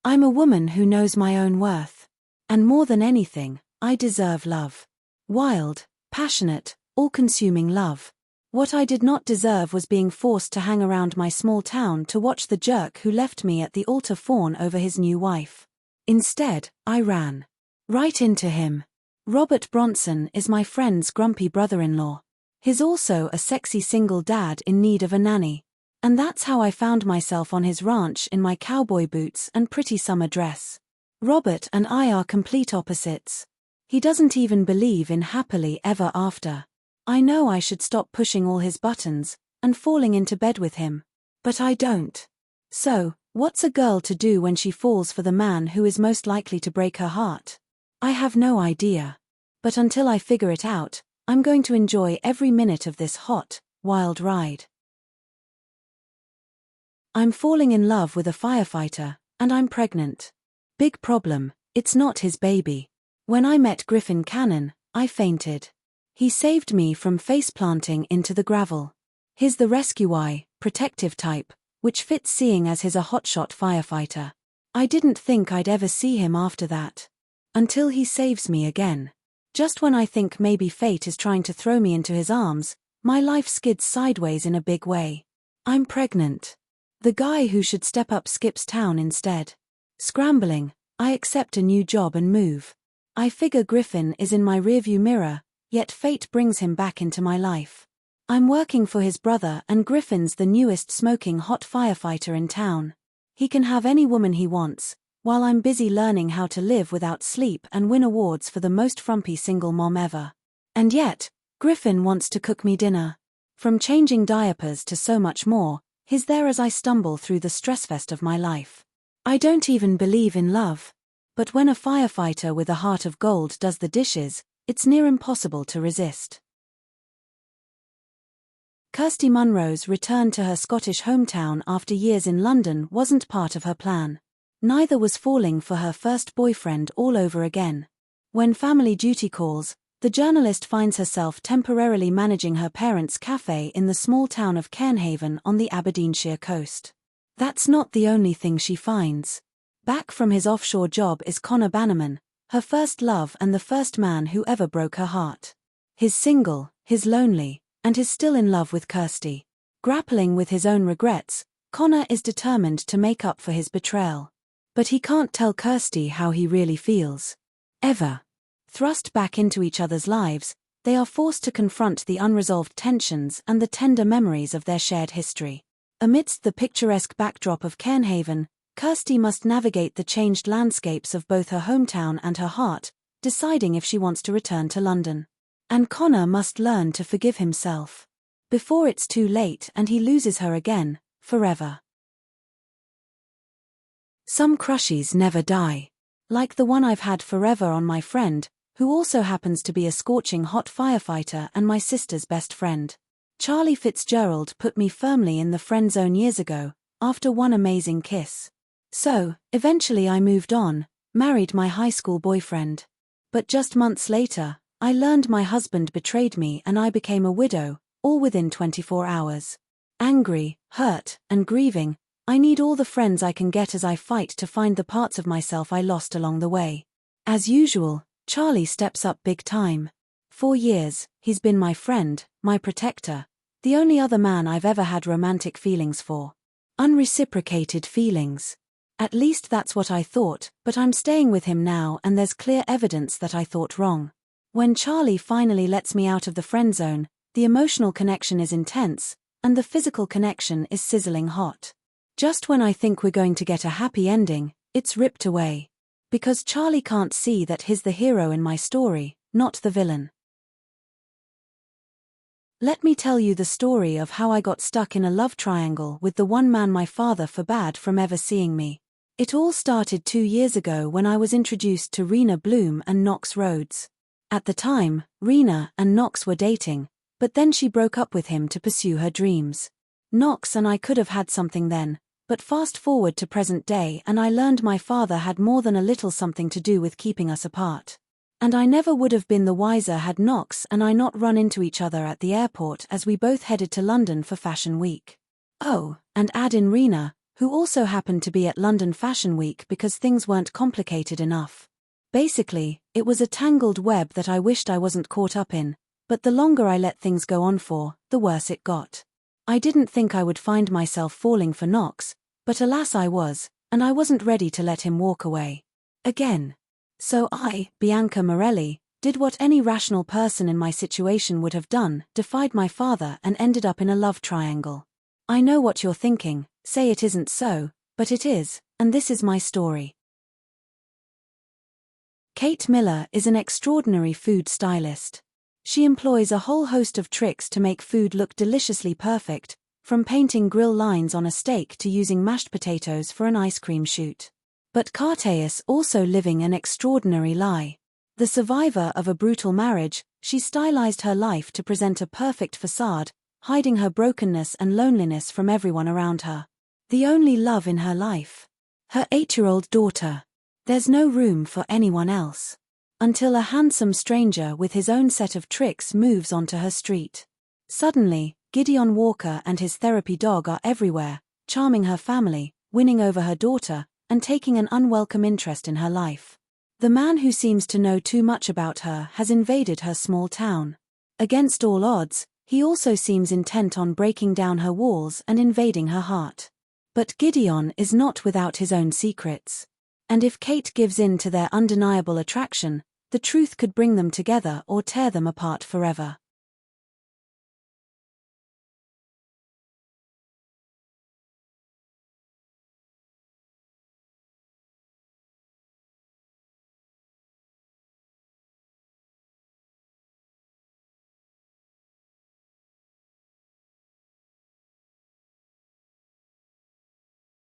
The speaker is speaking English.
I'm a woman who knows my own worth. And more than anything, I deserve love. Wild, passionate, all-consuming love. What I did not deserve was being forced to hang around my small town to watch the jerk who left me at the altar fawn over his new wife. Instead, I ran right into him. Robert Bronson is my friend's grumpy brother-in-law. He's also a sexy single dad in need of a nanny. And that's how I found myself on his ranch in my cowboy boots and pretty summer dress. Robert and I are complete opposites. He doesn't even believe in happily ever after. I know I should stop pushing all his buttons and falling into bed with him. But I don't. So, what's a girl to do when she falls for the man who is most likely to break her heart? I have no idea. But until I figure it out, I'm going to enjoy every minute of this hot, wild ride. I'm falling in love with a firefighter, and I'm pregnant. Big problem, it's not his baby. When I met Griffin Cannon, I fainted. He saved me from face-planting into the gravel. He's the rescue eye, protective type, which fits seeing as he's a hotshot firefighter. I didn't think I'd ever see him after that. Until he saves me again. Just when I think maybe fate is trying to throw me into his arms, my life skids sideways in a big way. I'm pregnant. The guy who should step up skips town instead. Scrambling, I accept a new job and move. I figure Griffin is in my rearview mirror, yet fate brings him back into my life. I'm working for his brother and Griffin's the newest smoking hot firefighter in town. He can have any woman he wants, while I'm busy learning how to live without sleep and win awards for the most frumpy single mom ever. And yet, Griffin wants to cook me dinner. From changing diapers to so much more, he's there as I stumble through the stressfest of my life. I don't even believe in love. But when a firefighter with a heart of gold does the dishes, it's near impossible to resist. Kirsty Munro's return to her Scottish hometown after years in London wasn't part of her plan. Neither was falling for her first boyfriend all over again. When family duty calls, the journalist finds herself temporarily managing her parents' cafe in the small town of Cairnhaven on the Aberdeenshire coast. That's not the only thing she finds. Back from his offshore job is Connor Bannerman, her first love and the first man who ever broke her heart. He's single, he's lonely, and he's still in love with Kirsty. Grappling with his own regrets, Connor is determined to make up for his betrayal. But he can't tell Kirsty how he really feels. Ever. Thrust back into each other's lives, they are forced to confront the unresolved tensions and the tender memories of their shared history. Amidst the picturesque backdrop of Cairnhaven, Kirsty must navigate the changed landscapes of both her hometown and her heart, deciding if she wants to return to London. And Connor must learn to forgive himself. Before it's too late and he loses her again, forever. Some crushes never die. Like the one I've had forever on my friend, who also happens to be a scorching hot firefighter and my sister's best friend. Charlie Fitzgerald put me firmly in the friend zone years ago, after one amazing kiss. So, eventually I moved on, married my high school boyfriend. But just months later, I learned my husband betrayed me and I became a widow, all within 24 hours. Angry, hurt, and grieving, I need all the friends I can get as I fight to find the parts of myself I lost along the way. As usual, Charlie steps up big time. 4 years, he's been my friend, my protector, the only other man I've ever had romantic feelings for. Unreciprocated feelings. At least that's what I thought, but I'm staying with him now and there's clear evidence that I thought wrong. When Charlie finally lets me out of the friend zone, the emotional connection is intense, and the physical connection is sizzling hot. Just when I think we're going to get a happy ending, it's ripped away. Because Charlie can't see that he's the hero in my story, not the villain. Let me tell you the story of how I got stuck in a love triangle with the one man my father forbade from ever seeing me. It all started 2 years ago when I was introduced to Rena Bloom and Knox Rhodes. At the time, Rena and Knox were dating, but then she broke up with him to pursue her dreams. Knox and I could have had something then, but fast forward to present day and I learned my father had more than a little something to do with keeping us apart. And I never would have been the wiser had Knox and I not run into each other at the airport as we both headed to London for Fashion Week. Oh, and add in Rena, who also happened to be at London Fashion Week because things weren't complicated enough. Basically, it was a tangled web that I wished I wasn't caught up in, but the longer I let things go on for, the worse it got. I didn't think I would find myself falling for Knox, but alas I was, and I wasn't ready to let him walk away. Again. So I, Bianca Morelli, did what any rational person in my situation would have done, defied my father and ended up in a love triangle. I know what you're thinking, say it isn't so, but it is, and this is my story. Kate Miller is an extraordinary food stylist. She employs a whole host of tricks to make food look deliciously perfect, from painting grill lines on a steak to using mashed potatoes for an ice cream shoot. But Kate is also living an extraordinary lie. The survivor of a brutal marriage, she stylized her life to present a perfect facade, hiding her brokenness and loneliness from everyone around her. The only love in her life. Her 8-year-old daughter. There's no room for anyone else. Until a handsome stranger with his own set of tricks moves onto her street. Suddenly, Gideon Walker and his therapy dog are everywhere, charming her family, winning over her daughter, and taking an unwelcome interest in her life. The man who seems to know too much about her has invaded her small town. Against all odds, he also seems intent on breaking down her walls and invading her heart. But Gideon is not without his own secrets. And if Kate gives in to their undeniable attraction, the truth could bring them together or tear them apart forever.